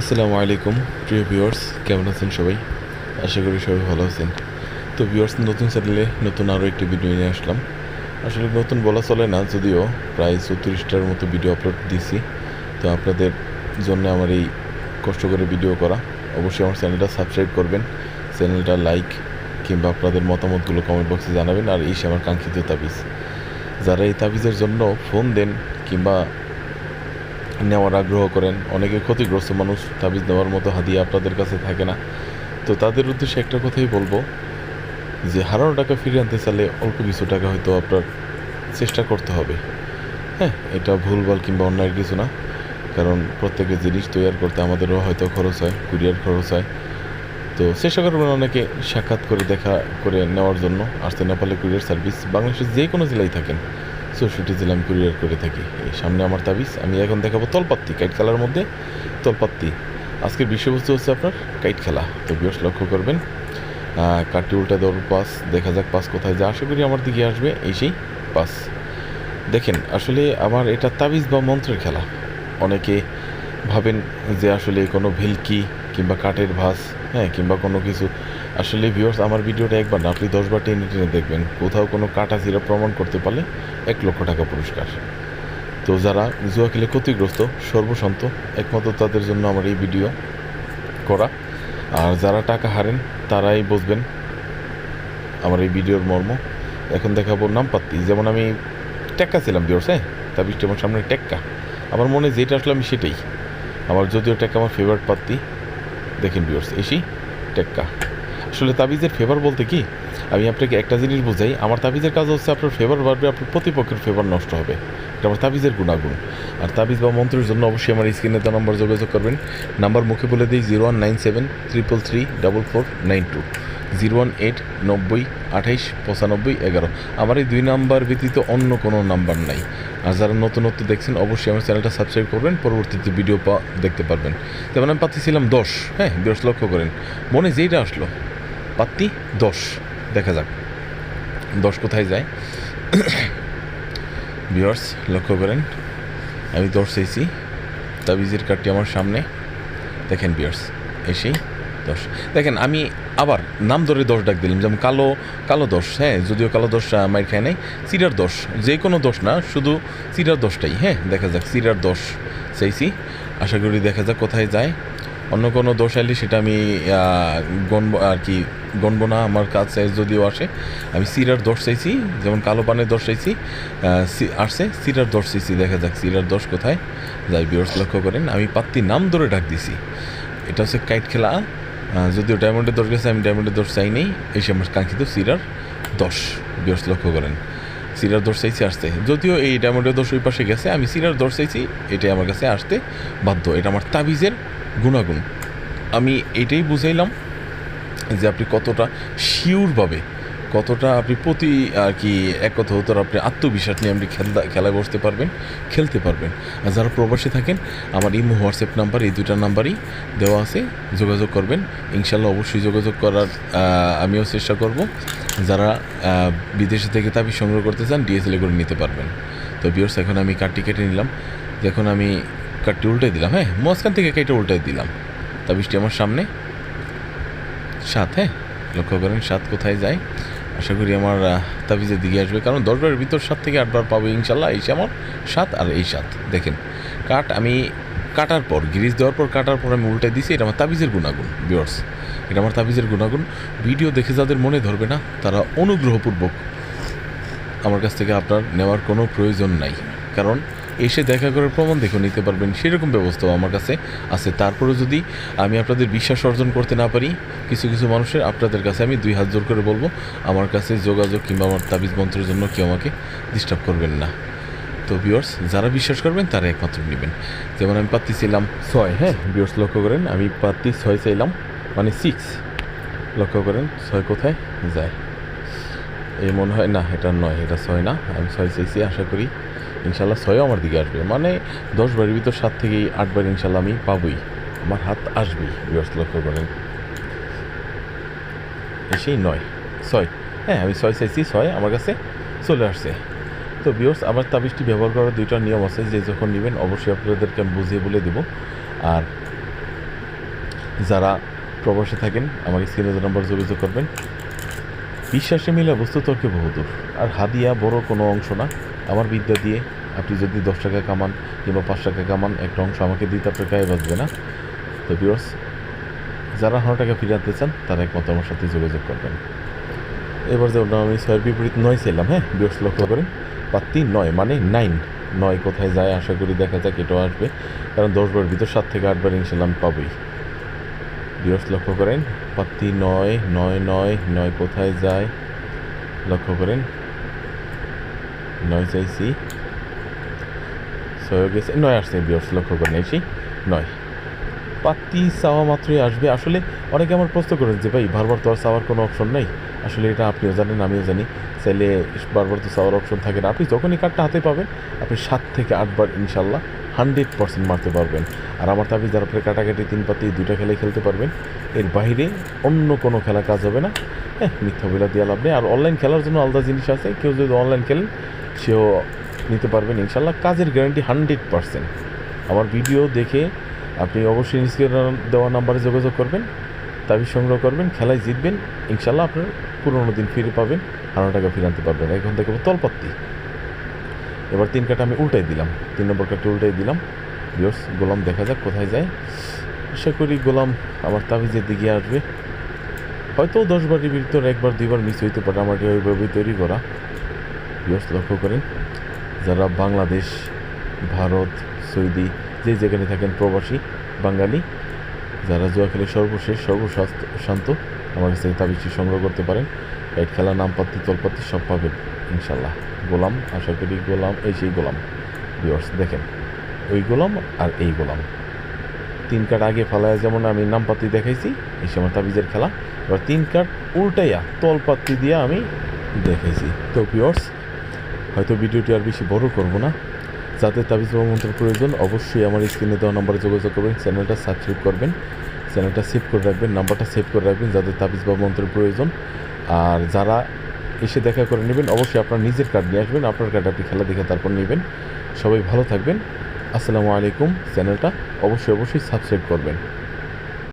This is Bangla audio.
আসসালামু আলাইকুম প্রিয় ভিউয়ার্স, কেমন আছেন সবাই? আশা করি সবাই ভালো আছেন। তো ভিউয়ার্স, নতুন চ্যানেলে নতুন আরও একটি ভিডিও নিয়ে আসলাম। আসলে নতুন বলা চলে না, যদিও প্রায় 34টার মতো ভিডিও আপলোড দিয়েছি। তো আপনাদের জন্য আমার এই কষ্ট করে ভিডিও করা। অবশ্যই আমার চ্যানেলটা সাবস্ক্রাইব করবেন, চ্যানেলটা লাইক কিংবা আপনাদের মতামতগুলো কমেন্ট বক্সে জানাবেন। আর এই আমার কাঙ্ক্ষিত তাবিজ, যারা এই তাবিজের জন্য ফোন দেন কিংবা নেওয়ার আগ্রহ করেন, অনেকে ক্ষতিগ্রস্ত মানুষ, তাবিজ নেওয়ার মতো হাদিয়া আপনাদের কাছে থাকে না। তো তাদের উদ্দেশ্যে একটা কথাই বলবো যে হারানো টাকা ফিরিয়ে আনতে চাইলে অল্প কিছু টাকা হয়তো আপনার চেষ্টা করতে হবে। হ্যাঁ, এটা ভুলভাল কিংবা অন্যায়ের কিছু না, কারণ প্রত্যেকের জিনিস তৈরি করতে আমাদেরও হয়তো খরচ হয়, কুরিয়ার খরচ হয়। তো চেষ্টা করবেন অনেকে সাক্ষাৎ করে দেখা করে নেওয়ার জন্য। আসতে না পারলে কুরিয়ার সার্ভিস বাংলাদেশের যে কোনো জেলায় থাকেন, 64 জেলা আমি কুরিয়ার করে থাকি। এই সামনে আমার তাবিজ, আমি এখন দেখাবো তলপাত্তি, কাইট খেলার মধ্যে তলপাত্তি। আজকের বিষয়বস্তু হচ্ছে আপনার কাইট খেলা। তো বিয়স লক্ষ্য করবেন, কাঠটি উল্টা দৌড় পাস, দেখা যাক পাস কোথায় যায়। আশা করি আমার দিকে আসবে এই সেই পাস। দেখেন, আসলে আমার এটা তাবিজ বা মন্ত্রের খেলা। অনেকে ভাবেন যে আসলে কোনো ভেলকি কিংবা কাঠের ভাস, হ্যাঁ, কিংবা কোনো কিছু। আসলে ভিউয়ার্স, আমার ভিডিওটা একবার না, আপনি 10বার টেনে টেনে দেখবেন। কোথাও কোনো কাটা ছিঁড়া প্রমাণ করতে পারলে 1 লক্ষ টাকা পুরস্কার। তো যারা জুয়া খেলে ক্ষতিগ্রস্ত, সর্বশান্ত, একমাত্র তাদের জন্য আমার এই ভিডিও করা। আর যারা টাকা হারেন তারাই বুঝবেন আমার এই ভিডিওর মর্ম। এখন দেখাবো নামপাত্তি। যেমন আমি টেক্কা ছিলাম ভিউয়ার্স, হ্যাঁ, তাবিজটা আমার সামনে টেক্কা। আমার মনে যেটা আসলে আমি সেটাই। আমার যদিও টেক্কা আমার ফেভারিট পাত্তি। দেখেন ভিউয়ার্স, এসি টেক্কা। আসলে তাবিজের ফেভার বলতে কি, আমি আপনাকে একটা জিনিস বুঝাই। আমার তাবিজের কাজ হচ্ছে আপনার ফেভার বাড়বে, আপনার প্রতিপক্ষের ফেভার নষ্ট হবে। এটা আমার তাবিজের গুণাগুণ। আর তাবিজ বা মন্ত্রের জন্য অবশ্যই আমার স্ক্রিনে দেওয়া নম্বর যোগাযোগ করবেন। নাম্বার মুখে বলে দিই 0197333492, 01890289511। আমার এই 2 নাম্বার ব্যতীত অন্য কোনো নাম্বার নাই। আর যারা নতুনত্ব দেখছেন অবশ্যই আমার চ্যানেলটা সাবস্ক্রাইব করবেন, পরবর্তীতে ভিডিও দেখতে পারবেন। যেমন আমি পাচ্ছিলাম 10, হ্যাঁ, বিরস লক্ষ্য করেন, মনে যেইটা আসলো পাত্তি 10। দেখা যাক 10 কোথায় যায়। ভিউয়ার্স লক্ষ্য করেন, আমি 10 চাইছি, তাবিজের কার্ডটি আমার সামনে। দেখেন ভিউয়ার্স, এসেই 10। দেখেন আমি আবার নাম ধরে 10 ডাক দিলাম, যেমন কালো কালো 10, হ্যাঁ, যদিও কালো 10 মাইর খায় নাই। সিরার 10, যে কোনো 10 না, শুধু সিরার 10টাই। হ্যাঁ, দেখা যাক সিরার 10 চাইছি। আশা করি দেখা যাক কোথায় যায়। অন্য কোনো দোষ আইলে সেটা আমি গণব আর কি, গণব না, আমার কাছে যদিও আসে। আমি সিরার দোষ চাইছি, যেমন কালো পানের দোষ চাইছি, আসছে সিরার দোষ চাইছি। দেখা যাক সিরার দোষ কোথায় যাই। ভিউয়ার্স লক্ষ্য করেন, আমি পাত্তি নাম ধরে ডাক দিছি। এটা হচ্ছে কাইট খেলা। যদিও ডায়মন্ডের দোষ গেছে, আমি ডায়মন্ডের দোষ চাই নেই। এসে আমার কাঙ্ক্ষিত সিরার 10। ভিউয়ার্স লক্ষ্য করেন, সিরার দোষ চাইছি আসতে, যদিও এই ডায়মন্ডের দোষ ওই পাশে গেছে, আমি সিরার দোষ চাইছি, এটাই আমার কাছে আসতে বাধ্য। এটা আমার তাবিজের গুণাগুণ। আমি এটাই বুঝাইলাম যে আপনি কতটা শিওরভাবে, কতটা আপনি প্রতি আর কি, এক কথা হতো আপনি আত্মবিশ্বাস নিয়ে আপনি খেলায় বসতে পারবেন, খেলতে পারবেন। আর যারা প্রবাসী থাকেন, আমার ইমো হোয়াটসঅ্যাপ নাম্বার, এই 2টা নাম্বারই দেওয়া আছে, যোগাযোগ করবেন। ইনশাল্লাহ অবশ্যই যোগাযোগ করার আমিও চেষ্টা করব। যারা বিদেশে থেকে তাবিজ সংগ্রহ করতে চান, ডিএসএলএ করে নিতে পারবেন। তো ভিউয়ার্স, এখন আমি কার্ডটি কেটে নিলাম। এখন আমি কার্ডটি উল্টে দিলাম, হ্যাঁ, মাঝখান থেকে কেটে উল্টে দিলাম। তাবিজটি আমার সামনে 7, হ্যাঁ, লক্ষ্য করেন 7 কোথায় যায়। আশা করি আমার তাবিজের দিকে আসবে, কারণ 10 বারের ভিতর 7 থেকে 8 বার পাবো ইনশাল্লাহ। এই আমার 7 আর এই 7। দেখেন কাট, আমি কাটার পর, গ্রিজ দেওয়ার পর, কাটার পর আমি উল্টে দিছি। এটা আমার তাবিজের গুণাগুণ ভিউয়ার্স, এটা আমার তাবিজের গুণাগুণ। ভিডিও দেখে যাদের মনে ধরবে না, তারা অনুগ্রহপূর্বক আমার কাছ থেকে আপনার নেওয়ার কোনো প্রয়োজন নাই, কারণ এসে দেখা করে প্রমাণ দেখে নিতে পারবেন, সেরকম ব্যবস্থাও আমার কাছে আছে। তারপরে যদি আমি আপনাদের বিশ্বাস অর্জন করতে না পারি কিছু কিছু মানুষের, আপনাদের কাছে আমি 2 হাত জোর করে বলবো, আমার কাছে যোগাযোগ কিংবা আমার তাবিজ মন্ত্রের জন্য কেউ আমাকে ডিস্টার্ব করবেন না। তো ভিউয়ার্স, যারা বিশ্বাস করবেন তারা একমাত্র নেবেন। যেমন আমি পাত্তি ছিলাম 6, হ্যাঁ, ভিউয়ার্স লক্ষ্য করেন, আমি পাত্তি 6 চাইলাম, মানে 6। লক্ষ্য করেন 6 কোথায় যায়। এই মনে হয় না, এটা 9, এটা 6 না, আমি 6 চাইছি। আশা করি ইনশাল্লাহ 6ও আমার দিকে আসবে, মানে 10 বারের ভিতর 7 থেকে 8 বার ইনশাল্লাহ আমি পাবই, আমার হাত আসবেই। ভিউয়ার্স লক্ষ্য করেন, এসেই 9, 6, হ্যাঁ, আমি 6 চাইছি, 6 আমার কাছে চলে আসছে। তো ভিউয়ার্স, আমার তাবিজটি ব্যবহার করার 2টা নিয়ম আছে, যে যখন নেবেন অবশ্যই আপনাদেরকে আমি বুঝিয়ে বলে দেবো। আর যারা প্রবাসে থাকেন আমার স্ক্রিনে যে নাম্বার যোগাযোগ করবেন। বিশ্বাসে মিলে বস্তু তর্কে বহুদূর। আর হাদিয়া বড় কোনো অংশ না। আমার বিদ্যা দিয়ে আপনি যদি 10 টাকা কামান কিংবা 5 টাকা কামান, একটা অংশ আমাকে দিতে আপনার গায়ে বাঁচবে না। তো ভিউয়ার্স, যারা 100 টাকা ফিরে আনতে চান তারা একমাত্র আমার সাথে যোগাযোগ করবেন। এবার যেমন আমি 6-এর বিপরীত 9 চাইলাম। হ্যাঁ ভিউয়ার্স, লক্ষ্য করেন পাত্তি 9 মানে 9 কোথায় যায় আশা করি দেখা যাক এটাও আসবে, কারণ 10 বার ভিতর 7 থেকে 8 বার ইনশাল্লাহ আমি পাবোই। ভিউয়ার্স লক্ষ্য করেন পাত্তি 9 কোথায় যায়, লক্ষ্য করেন 9 চাইছি, 6 গেছে, 9 আসছে। ভিউয়ার্স লক্ষ্য করেন এসি 9 পাত্তি চাওয়া মাত্রই আসবে। আসলে অনেকে আমার প্রশ্ন করেন যে ভাই বারবার তো আর চাওয়ার কোনো অপশন নেই। আসলে এটা আপনিও জানেন আমিও জানি, চাইলে বারবার তো চাওয়ার অপশন থাকে না। আপনি যখনই কার্ডটা হাতে পাবেন আপনি 7 থেকে 8 বার ইনশাল্লাহ 100% মারতে পারবেন। আর আমার তাবিজ যারা আপনি কাটাকাটি 3 পাতি 2টা খেলে খেলতে পারবেন, এর বাইরে অন্য কোনো খেলা কাজ হবে না। হ্যাঁ মিথ্যা বলে দেওয়া লাভ নেই। আর অনলাইন খেলার জন্য আলাদা জিনিস আছে, কেউ যদি অনলাইন খেলেন সেও নিতে পারবেন ইনশাল্লাহ। কাজের গ্যারান্টি 100%। আমার ভিডিও দেখে আপনি অবশ্যই স্ক্রিনে দেওয়া নাম্বারে যোগাযোগ করবেন, তাবিজ সংগ্রহ করবেন, খেলায় জিতবেন ইনশাল্লাহ। আপনার পুরোনো দিন ফিরে পাবেন, 100 টাকা ফিরে আনতে পারবেন। এখন থেকে তলপত্তি। এবার 3 কাটা আমি উল্টাই দিলাম, 3 নম্বর কাটে উল্টাই দিলাম। ভিউয়ার্স গোলাম দেখা যাক কোথায় যায়। আশা করি গোলাম আমার তাবিজের দিকে আসবে। হয়তো 10 বারের ভিতর 1 বার 2 বার মিস হইতে পারে, আমার ওইভাবেই তৈরি করা। ভিউয়ার্স লক্ষ্য করেন যারা বাংলাদেশ, ভারত, সৌদি যে যেখানে থাকেন প্রবাসী বাঙালি, যারা জুয়া খেলে সর্বশান্ত আমার কাছে তাবিজটি সংগ্রহ করতে পারেন। কাইট খেলা, নামপাত্তি, তলপাত্তি সব পাবেন ইনশাল্লাহ। গোলাম আশা করি গোলাম এই সেই গোলাম। ভিউয়ার্স দেখেন ওই গোলাম আর এই গোলাম 3 কার্ড আগে ফালায় যেমন আমি নামপাত্তি দেখাইছি, এই সময় তাবিজের খেলা। এবার 3 কার্ড উল্টাইয়া তলপাত্তি দিয়ে আমি দেখাইছি। তো ভিউয়ার্স হয়তো ভিডিওটি আর বেশি বড় করব না। যাদের তাবিজ বা মন্ত্রের প্রয়োজন অবশ্যই আমার স্ক্রিনে দেওয়া নাম্বারে যোগাযোগ করবেন, চ্যানেলটা সাবস্ক্রাইব করবেন, চ্যানেলটা সেভ করে রাখবেন, নাম্বারটা সেভ করে রাখবেন যাদের তাবিজ বা মন্ত্রের প্রয়োজন। আর যারা এসে দেখা করে নেবেন অবশ্যই আপনার নিজের কার্ড নিয়ে আসবেন, আপনার কার্ড আপনি খেলা দেখে তারপর নেবেন। সবাই ভালো থাকবেন। আসসালামু আলাইকুম। চ্যানেলটা অবশ্যই সাবস্ক্রাইব করবেন।